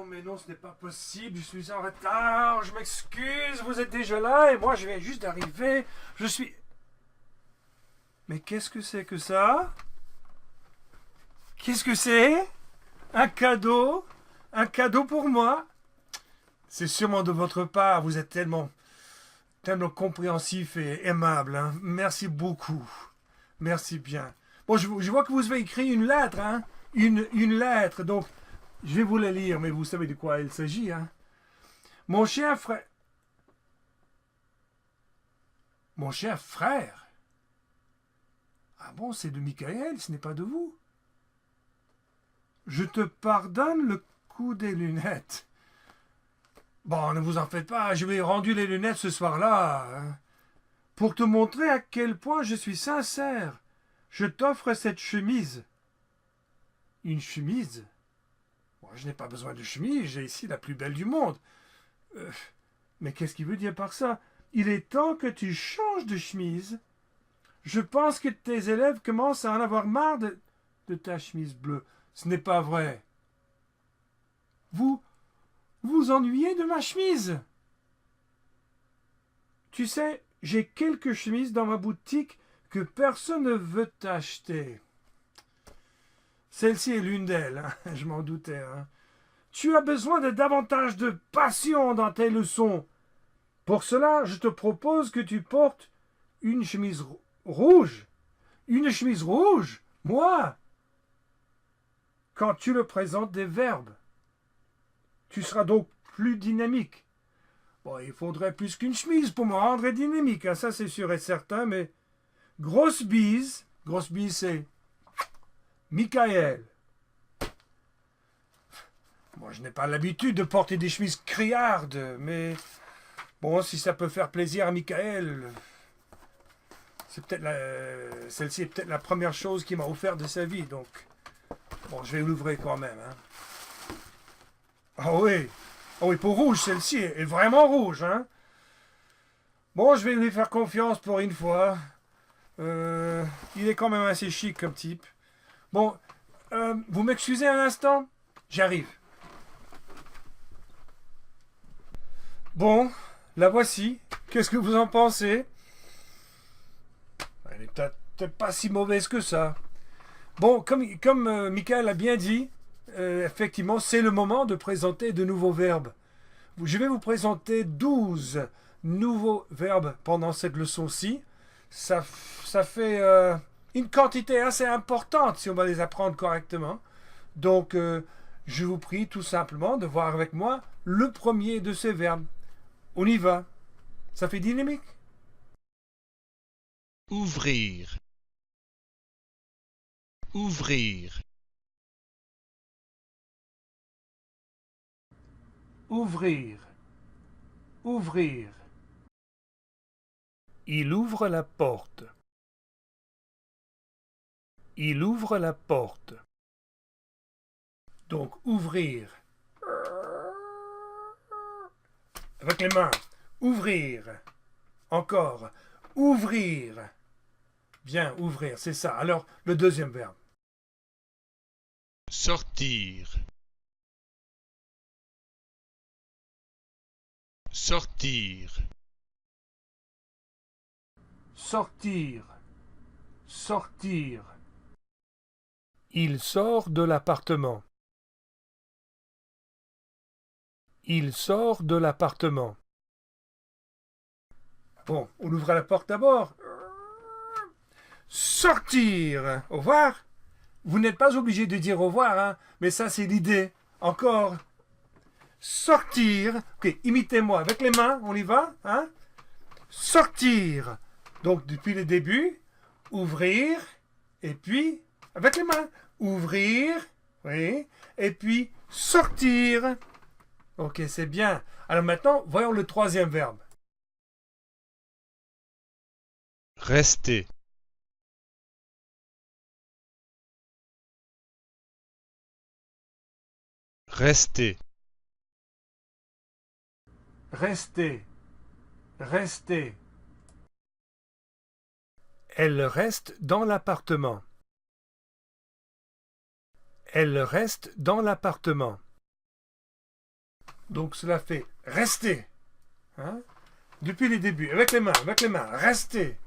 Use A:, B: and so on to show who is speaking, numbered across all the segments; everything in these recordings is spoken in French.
A: mais non, ce n'est pas possible, je suis en retard, je m'excuse, vous êtes déjà là et moi je viens juste d'arriver, je suis... Mais qu'est-ce que c'est que ça? Qu'est-ce que c'est? Un cadeau? Un cadeau pour moi? C'est sûrement de votre part, vous êtes tellement compréhensif et aimable, hein. Merci beaucoup. Merci bien. Bon, je vois que vous avez écrit une lettre, hein? Une lettre, donc je vais vous la lire, mais vous savez de quoi il s'agit, hein? Mon cher frère... Mon cher frère? Ah bon, c'est de Michael, ce n'est pas de vous. Je te pardonne le coup des lunettes. Bon, ne vous en faites pas, je lui ai rendu les lunettes ce soir-là, hein, pour te montrer à quel point je suis sincère. Je t'offre cette chemise. Une chemise? Bon, je n'ai pas besoin de chemise, j'ai ici la plus belle du monde. Euh, mais qu'est-ce qu'il veut dire par ça? Il est temps que tu changes de chemise. Je pense que tes élèves commencent à en avoir marre de ta chemise bleue. Ce n'est pas vrai. Vous vous ennuyez de ma chemise? Tu sais, j'ai quelques chemises dans ma boutique que personne ne veut acheter. Celle-ci est l'une d'elles, hein, je m'en doutais. Hein. Tu as besoin de davantage de passion dans tes leçons. Pour cela, je te propose que tu portes une chemise rouge. Une chemise rouge? Moi? Quand tu le présentes des verbes. Tu seras donc plus dynamique. Bon, il faudrait plus qu'une chemise pour me rendre dynamique, hein, ça c'est sûr et certain, mais grosse bise c'est Michael. Moi, je n'ai pas l'habitude de porter des chemises criardes, mais bon, si ça peut faire plaisir à Michael, c'est peut-être celle-ci est peut-être la première chose qu'il m'a offert de sa vie, donc bon, je vais l'ouvrir quand même. Hein. Ah oui, pour rouge, celle-ci est vraiment rouge, hein. Bon, je vais lui faire confiance pour une fois. Il est quand même assez chic comme type. Bon, vous m'excusez un instant? J'arrive. Bon, la voici. Qu'est-ce que vous en pensez? Elle est peut-être pas si mauvaise que ça. Bon, comme Michael a bien dit, effectivement, c'est le moment de présenter de nouveaux verbes. Je vais vous présenter 12 nouveaux verbes pendant cette leçon-ci. Ça fait une quantité assez importante si on va les apprendre correctement. Donc, je vous prie tout simplement de voir avec moi le premier de ces verbes. On y va. Ça fait dynamique.
B: Ouvrir. Ouvrir.
A: Ouvrir. Ouvrir. Il ouvre la porte. Il ouvre la porte. Donc, ouvrir. Avec les mains. Ouvrir. Encore. Ouvrir. Bien, ouvrir, c'est ça. Alors, le deuxième verbe.
B: Sortir. Sortir.
A: Sortir. Sortir. Il sort de l'appartement. Il sort de l'appartement. Bon, on ouvre la porte d'abord. Sortir. Au revoir. Vous n'êtes pas obligé de dire au revoir, hein, mais ça c'est l'idée. Encore. Sortir. Ok, imitez-moi avec les mains, on y va, hein. Sortir. Donc depuis le début, ouvrir, et puis avec les mains. Ouvrir, oui, et puis sortir. Ok, c'est bien. Alors maintenant, voyons le troisième verbe.
B: Rester. Rester.
A: Rester. Rester. Elle reste dans l'appartement. Elle reste dans l'appartement. Donc cela fait rester. Hein? Depuis les débuts, avec les mains, rester.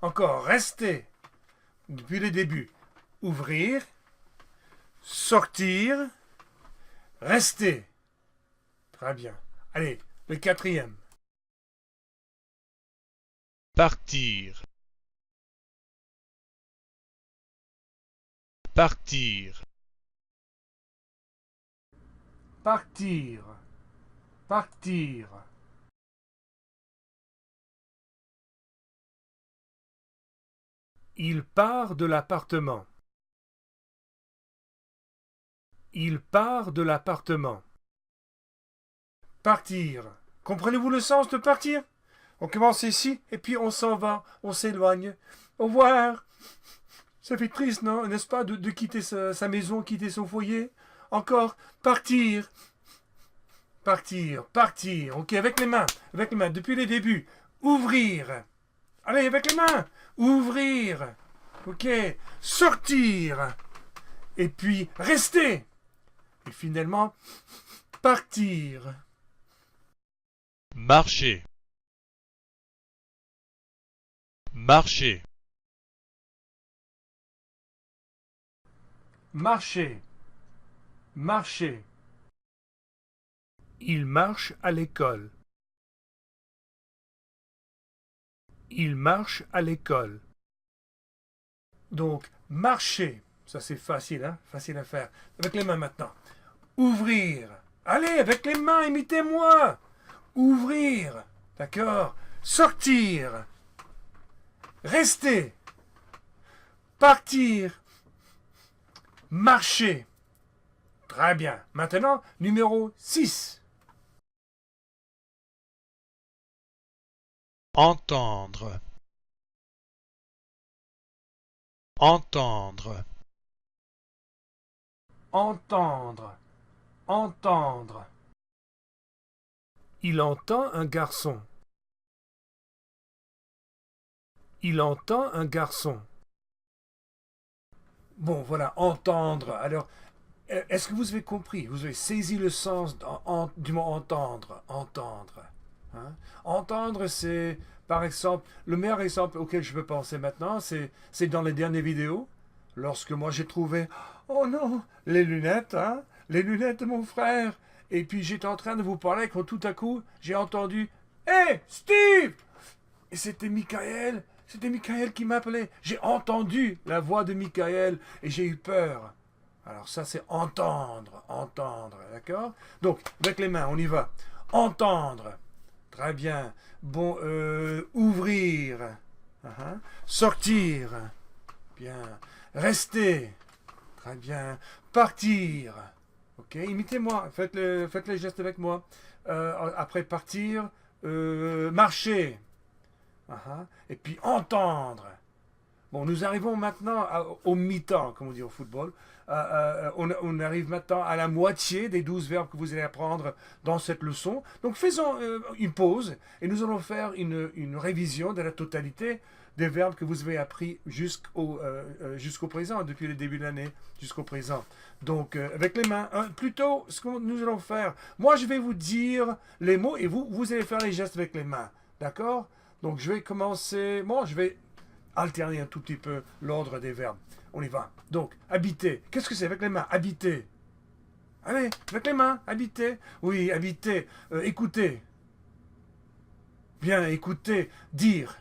A: Encore, rester. Depuis les débuts. Ouvrir, sortir, rester. Très bien. Allez, le quatrième.
B: Partir. Partir.
A: Partir. Partir. Il part de l'appartement. Il part de l'appartement. Partir. Comprenez-vous le sens de partir? On commence ici et puis on s'en va, on s'éloigne. Au revoir. Ça fait triste, non? N'est-ce pas, de quitter sa maison, quitter son foyer? Encore, partir. Partir, partir. Ok, avec les mains, depuis les débuts. Ouvrir. Allez, avec les mains. Ouvrir. Ok. Sortir. Et puis, rester. Et finalement, partir.
B: Marcher. Marcher.
A: Marcher. Marcher. Il marche à l'école. Il marche à l'école. Donc, marcher. Ça, c'est facile, hein? Facile à faire. Avec les mains maintenant. Ouvrir. Allez, avec les mains, imitez-moi. Ouvrir. D'accord? Sortir. Rester. Partir. Marcher. Très bien. Maintenant, numéro 6.
B: Entendre. Entendre.
A: Entendre. Entendre. Il entend un garçon. Il entend un garçon. Bon, voilà, entendre. Alors, est-ce que vous avez compris? Vous avez saisi le sens du mot entendre. Entendre. Hein? Entendre, c'est, par exemple, le meilleur exemple auquel je peux penser maintenant, c'est dans les dernières vidéos, lorsque moi j'ai trouvé, oh non, les lunettes, hein? Les lunettes de mon frère. Et puis j'étais en train de vous parler quand tout à coup, j'ai entendu, hé, Steve! Et c'était Michael. C'était Michael qui m'appelait. J'ai entendu la voix de Michael et j'ai eu peur. Alors ça, c'est entendre, entendre, d'accord? Donc, avec les mains, on y va. Entendre. Très bien. Bon, ouvrir. Sortir. Bien. Rester. Très bien. Partir. Ok, imitez-moi. Faites les gestes avec moi. Après partir, marcher. Et puis entendre. Bon, nous arrivons maintenant au mi-temps, comme on dit au football. On arrive maintenant à la moitié des 12 verbes que vous allez apprendre dans cette leçon. Donc faisons une pause et nous allons faire une révision de la totalité des verbes que vous avez appris jusqu'au présent, depuis le début de l'année jusqu'au présent. Donc avec les mains, plutôt ce que nous allons faire, moi je vais vous dire les mots et vous allez faire les gestes avec les mains. D'accord? Donc je vais commencer, bon je vais alterner un tout petit peu l'ordre des verbes. On y va. Donc, habiter. Qu'est-ce que c'est avec les mains? Habiter. Allez, avec les mains, habiter. Oui, habiter. Écouter. Bien, écouter. Dire.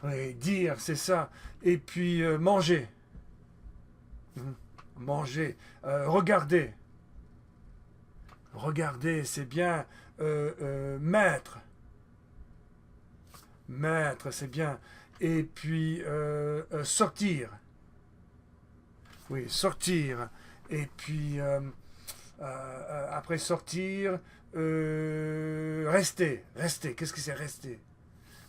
A: Oui, dire, c'est ça. Et puis, manger. Manger. Regarder. Regarder, c'est bien. Mettre. Mettre, c'est bien. Et puis sortir. Oui, sortir. Et puis après sortir, rester. Rester. Qu'est-ce que c'est rester?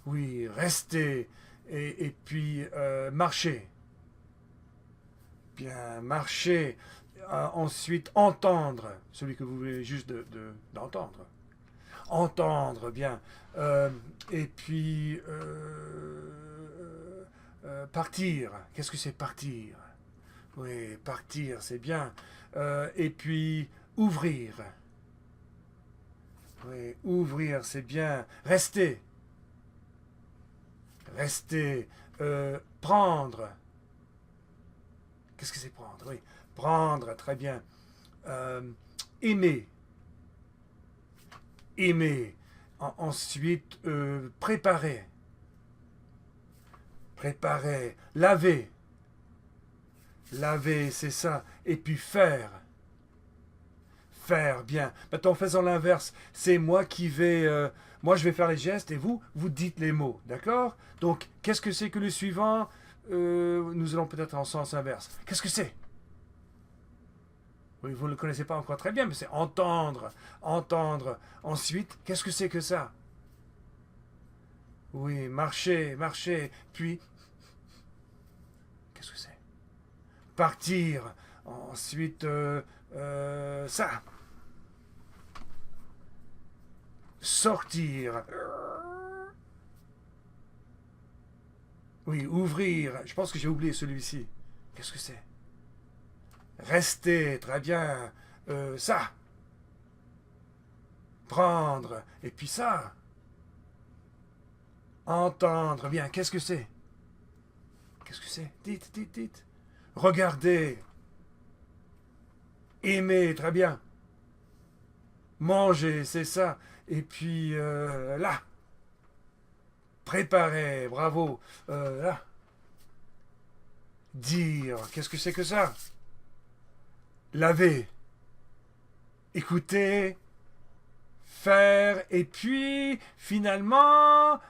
A: Oui, rester. Et puis marcher. Bien, marcher. Ensuite, entendre. Celui que vous voulez juste d'entendre. Entendre, bien. Et puis partir. Qu'est-ce que c'est partir? Oui, partir, c'est bien. Et puis ouvrir. Oui, ouvrir, c'est bien. Rester. Rester. Prendre. Qu'est-ce que c'est prendre? Oui. Prendre, très bien. Aimer. Aimer. Ensuite, préparer. Préparer. Laver. Laver, c'est ça. Et puis faire. Faire, bien. Maintenant, en faisant l'inverse, c'est moi qui vais... moi, je vais faire les gestes et vous dites les mots. D'accord? Donc, qu'est-ce que c'est que le suivant? Nous allons peut-être en sens inverse. Qu'est-ce que c'est? Oui, vous ne le connaissez pas encore très bien, mais c'est entendre. Entendre. Ensuite, qu'est-ce que c'est que ça? Oui, marcher, marcher. Puis, qu'est-ce que c'est? Partir. Ensuite, ça. Sortir. Oui, ouvrir. Je pense que j'ai oublié celui-ci. Qu'est-ce que c'est? Rester, très bien. Ça. Prendre. Et puis ça. Entendre. Bien, qu'est-ce que c'est? Qu'est-ce que c'est? Dites, dites, dites. Regarder. Aimer, très bien. Manger, c'est ça. Et puis là. Préparer, bravo. Là. Dire, qu'est-ce que c'est que ça? Laver. Écouter. Faire. Et puis, finalement...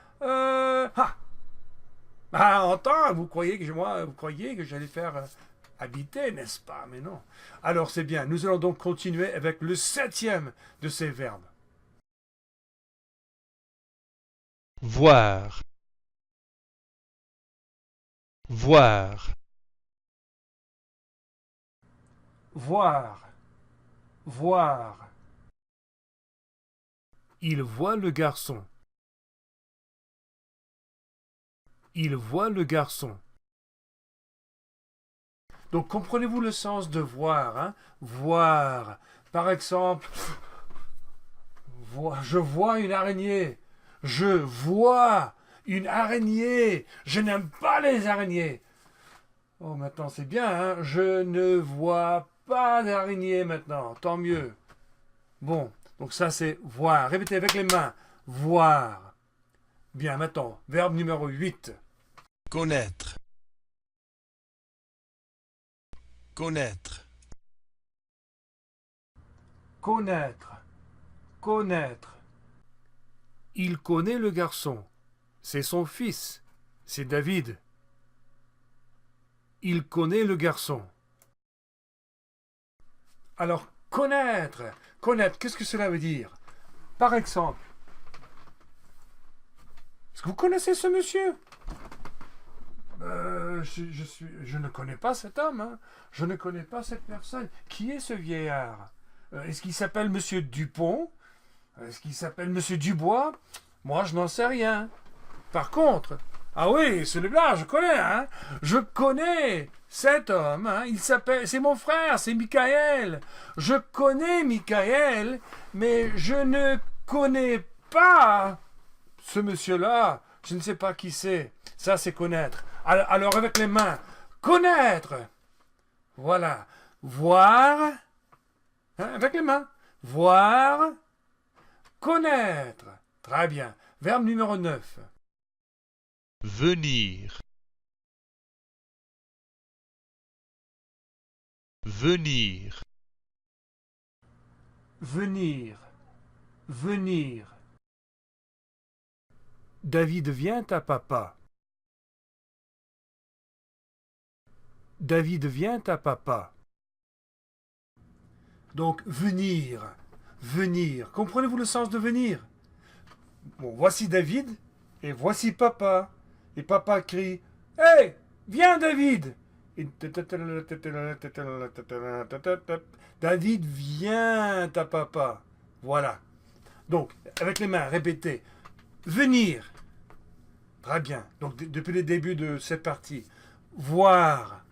A: entendre, vous croyez que j'allais faire habiter, n'est-ce pas? Mais non. Alors c'est bien. Nous allons donc continuer avec le 7e de ces verbes.
B: Voir. Voir.
A: Voir. Voir. Il voit le garçon. Il voit le garçon. Donc comprenez-vous le sens de voir, hein? Voir. Par exemple, je vois une araignée. Je vois une araignée. Je n'aime pas les araignées. Oh, maintenant c'est bien, hein? Je ne vois pas d'araignée maintenant. Tant mieux. Bon, donc ça c'est voir. Répétez avec les mains. Voir. Bien, maintenant, verbe numéro 8.
B: Connaître. Connaître.
A: Connaître. Connaître. Il connaît le garçon. C'est son fils. C'est David. Il connaît le garçon. Alors, connaître. Connaître, qu'est-ce que cela veut dire? Par exemple, est-ce que vous connaissez ce monsieur? Je ne connais pas cet homme. Hein. Je ne connais pas cette personne. Qui est ce vieillard? Est-ce qu'il s'appelle Monsieur Dupont? Est-ce qu'il s'appelle Monsieur Dubois? Moi, je n'en sais rien. Par contre, ah oui, celui-là, je connais. Hein. Je connais cet homme. Hein. Il s'appelle, c'est mon frère, c'est Michael. Je connais Michael, mais je ne connais pas ce monsieur-là. Je ne sais pas qui c'est. Ça, c'est connaître. Alors, avec les mains, connaître. Voilà. Voir. Hein, avec les mains. Voir. Connaître. Très bien. Verbe numéro 9.
B: Venir. Venir.
A: Venir. Venir. David vient à papa. David vient à papa. Donc, venir. Venir. Comprenez-vous le sens de venir? Bon, voici David et voici papa. Et papa crie: Hé, viens David! Et David vient à papa. Voilà. Donc, avec les mains, répétez. Venir. Très bien. Donc, depuis le début de cette partie. Voir.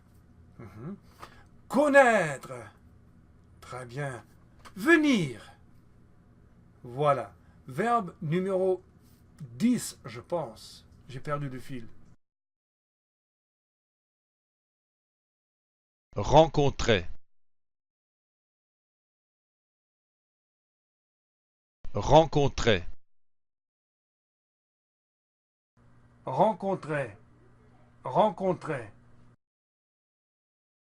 A: Connaître. Très bien. Venir. Voilà. Verbe numéro 10, je pense. J'ai perdu le fil.
B: Rencontrer. Rencontrer.
A: Rencontrer. Rencontrer.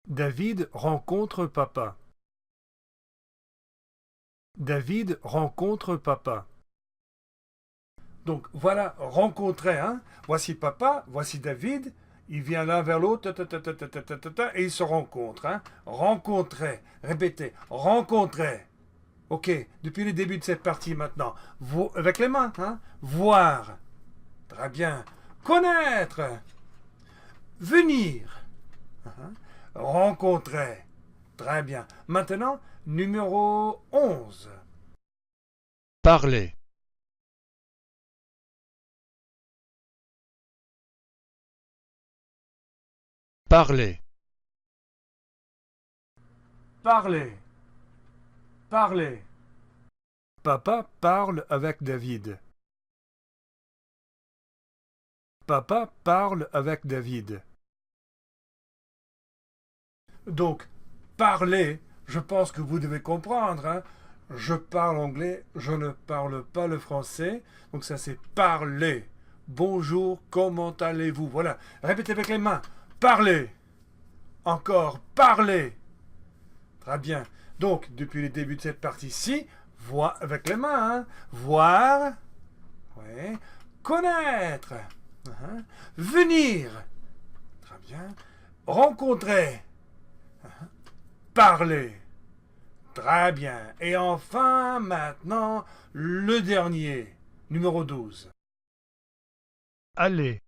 A: David rencontre papa. David rencontre papa. Donc voilà, rencontrer. Hein? Voici papa, voici David. Ils viennent l'un vers l'autre et ils se rencontrent. Hein? Rencontrer. Répétez. Rencontrer. Ok, depuis le début de cette partie maintenant. Avec les mains. Hein? Voir. Très bien. Connaître. Venir. Rencontrer. Très bien. Maintenant, numéro 11.
B: Parler. Parler.
A: Parler. Parler. Papa parle avec David. Papa parle avec David. Donc, parler, je pense que vous devez comprendre. Hein? Je parle anglais, je ne parle pas le français. Donc ça c'est parler. Bonjour, comment allez-vous? Voilà. Répétez avec les mains. Parler. Encore, parler. Très bien. Donc, depuis le début de cette partie-ci, voir avec les mains. Hein? Voir. Ouais. Connaître. Venir. Très bien. Rencontrer. Parler. Très bien. Et enfin, maintenant, le dernier. Numéro 12.
C: Aller.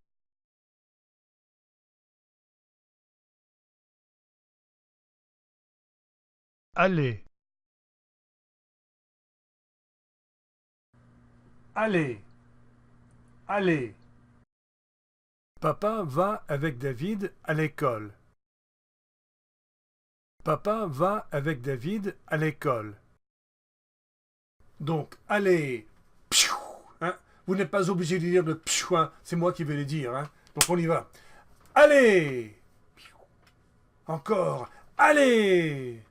C: Aller.
A: Allez. Allez. Papa va avec David à l'école. Papa va avec David à l'école. Donc, allez. Hein? Vous n'êtes pas obligé de dire le pfiou, hein? C'est moi qui vais le dire. Hein? Donc, on y va. Allez. Encore. Allez.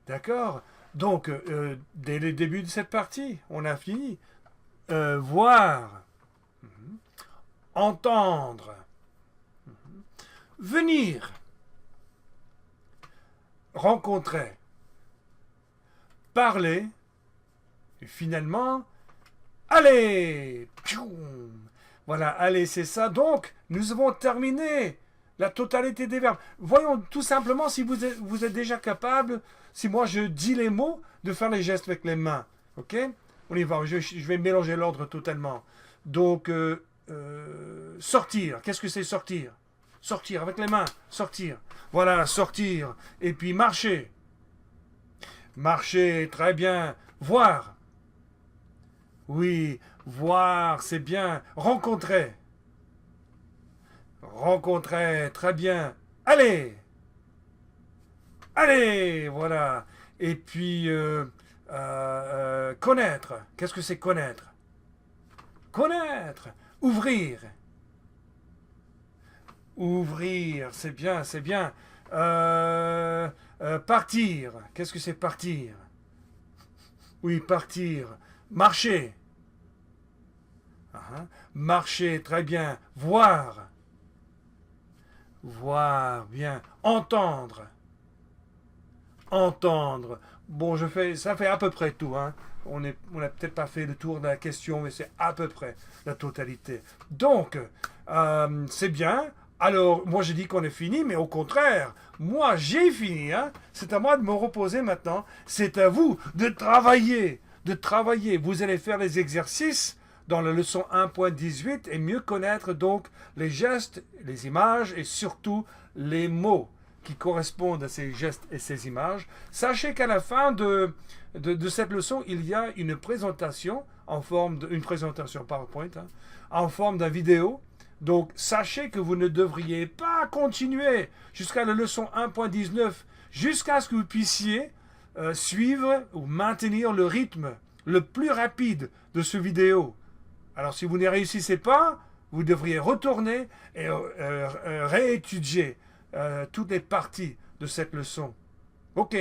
A: D'accord? Donc, dès le début de cette partie, on a fini. Voir. Entendre. Venir. Rencontrer. Parler. Et finalement, allez. Voilà, allez, c'est ça. Donc, nous avons terminé la totalité des verbes. Voyons tout simplement si vous êtes déjà capable, si moi je dis les mots, de faire les gestes avec les mains. Ok? On y va, je vais mélanger l'ordre totalement. Donc, sortir. Qu'est-ce que c'est sortir? Sortir avec les mains. Sortir. Voilà, sortir. Et puis marcher. Marcher, très bien. Voir. Oui, voir, c'est bien. Rencontrer. Rencontrer, très bien. Allez. Allez, voilà. Et puis, connaître. Qu'est-ce que c'est connaître? Connaître. Ouvrir. Ouvrir, c'est bien, c'est bien. Partir. Qu'est-ce que c'est partir? Oui, partir. Marcher. Marcher, très bien. Voir. Voir, bien. Entendre. Entendre. Bon, ça fait à peu près tout. Hein. On n'a peut-être pas fait le tour de la question, mais c'est à peu près la totalité. Donc, c'est bien. Alors, moi, je dis qu'on est fini, mais au contraire, moi, j'ai fini. Hein. C'est à moi de me reposer maintenant. C'est à vous de travailler. De travailler. Vous allez faire les exercices dans la leçon 1.18 et mieux connaître donc les gestes, les images et surtout les mots qui correspondent à ces gestes et ces images. Sachez qu'à la fin de cette leçon, il y a une présentation en forme une présentation PowerPoint, hein, en forme d'une vidéo. Donc, sachez que vous ne devriez pas continuer jusqu'à la leçon 1.19, jusqu'à ce que vous puissiez suivre ou maintenir le rythme le plus rapide de ce vidéo. Alors si vous n'y réussissez pas, vous devriez retourner et réétudier toutes les parties de cette leçon. Ok.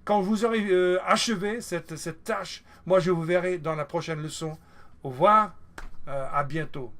A: Quand vous aurez achevé cette tâche, moi je vous verrai dans la prochaine leçon. Au revoir, à bientôt.